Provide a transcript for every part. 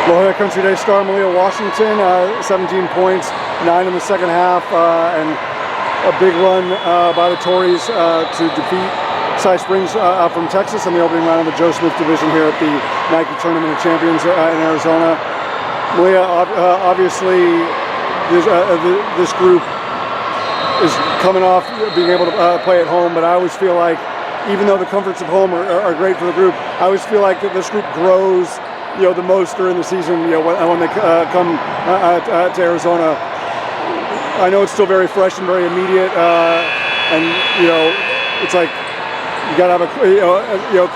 Jolla Country Day star Mahlia Washington, 17 points, 9 in the second half, and a big run by the Torreys to defeat Cy Springs from Texas in the opening round of the Joe Smith division here at the Nike Tournament of Champions in Arizona. Mahlia, obviously, this group is coming off being able to play at home, but I always feel like, even though the comforts of home are great for the group, I always feel like this group grows, the most during the season, when they come to Arizona. I know it's still very fresh and very immediate, and it's like you gotta have a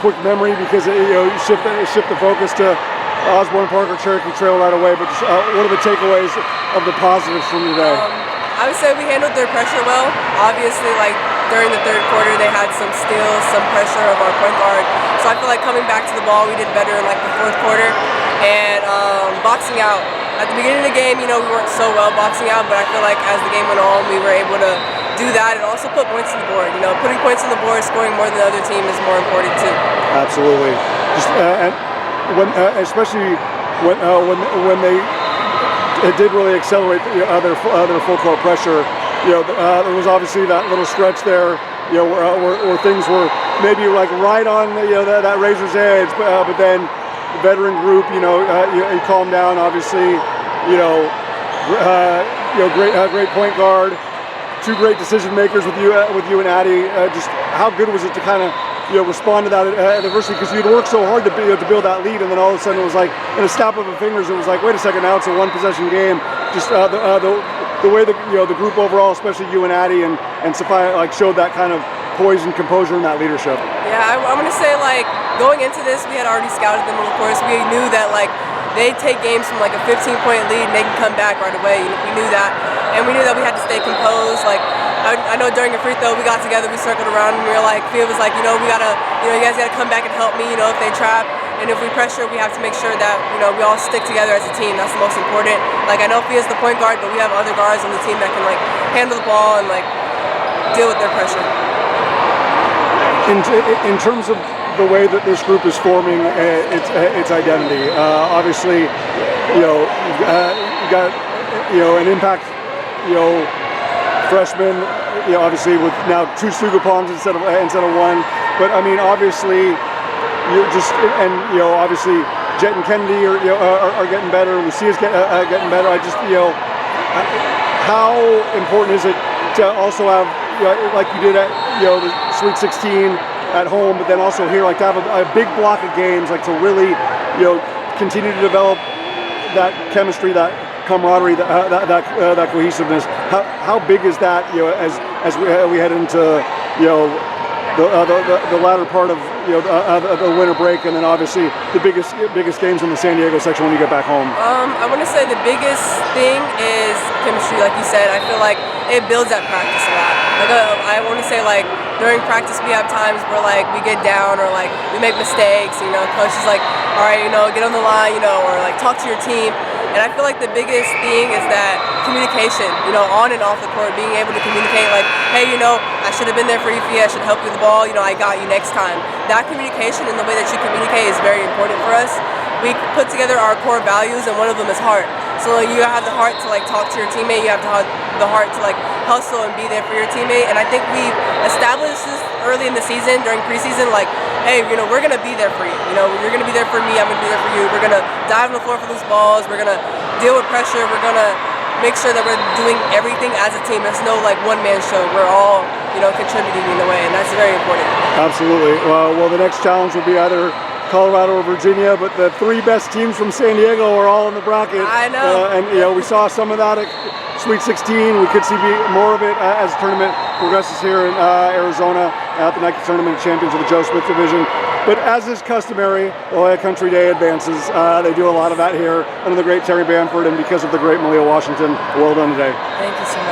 quick memory, because you shift the focus to Osborne Park or Cherokee Trail right away. But just, what are the takeaways of the positives from today? I would say we handled their pressure well. Obviously, during the third quarter, they had some steals, some pressure of our point guard. So I feel like coming back to the ball, we did better in the fourth quarter. And boxing out. At the beginning of the game, we weren't so well boxing out, but I feel like as the game went on, we were able to do that and also put points on the board. Putting points on the board, scoring more than the other team is more important too. Absolutely. Just and especially when they did really accelerate their full court pressure. There was obviously that little stretch there, where things were maybe right on that razor's edge, but then the veteran group, you calm down. Obviously, great point guard, two great decision makers with you and Addie. Just how good was it to kind of respond to that adversity, because you'd worked so hard to build that lead, and then all of a sudden it was like in a snap of the fingers, it was like, wait a second, now it's a one possession game. Just the way the group overall, especially you and Addie and Sophia, showed that kind of poise and composure and that leadership. Yeah, I'm gonna say going into this, we had already scouted them. Of course, we knew that they take games from a 15-point lead and they can come back right away. We knew that, and we knew that we had to stay composed. I know during a free throw, we got together, we circled around, and we were Phil was we gotta, you guys gotta come back and help me, if they trap, and if we pressure, we have to make sure that, we all stick together as a team. That's the most important. I know Fia's the point guard, but we have other guards on the team that can handle the ball and deal with their pressure. In terms of the way that this group is forming its identity, obviously, you got an impact, freshman, obviously with now 2 Suga Palms instead of one. But I mean, obviously, obviously Jet and Kennedy are getting better. Lucia's getting better. How important is it to also have, like you did at the Sweet 16 at home, but then also here, to have a big block of games, to really continue to develop that chemistry, that camaraderie, that cohesiveness. How big is that, as we head into the latter part of the winter break, and then obviously the biggest games in the San Diego section when you get back home? I want to say the biggest thing is chemistry. Like you said, I feel like it builds at practice a lot. I want to say during practice we have times where we get down or we make mistakes. Coach is all right, get on the line, or talk to your team. And I feel like the biggest thing is that communication, on and off the court, being able to communicate hey, I should have been there for you, Fia, I should help you with the ball, I got you next time. That communication and the way that you communicate is very important for us. We put together our core values, and one of them is heart. So you have the heart to talk to your teammate, you have the heart to hustle and be there for your teammate. And I think we've established this early in the season, during preseason, hey, we're gonna be there for you. You're gonna be there for me, I'm gonna be there for you. We're gonna dive on the floor for those balls, we're gonna deal with pressure, we're gonna make sure that we're doing everything as a team. There's no one-man show. We're all, contributing in a way, and that's very important. Absolutely. Well, the next challenge will be either Colorado or Virginia, but the 3 best teams from San Diego are all in the bracket. I know. And we saw some of that at Sweet 16. We could see more of it as the tournament progresses here in Arizona at the Nike Tournament of Champions of the Joe Smith division. But as is customary, Jolla Country Day advances. They do a lot of that here under the great Terry Bamford, and because of the great Mahlia Washington. Well done today. Thank you so much.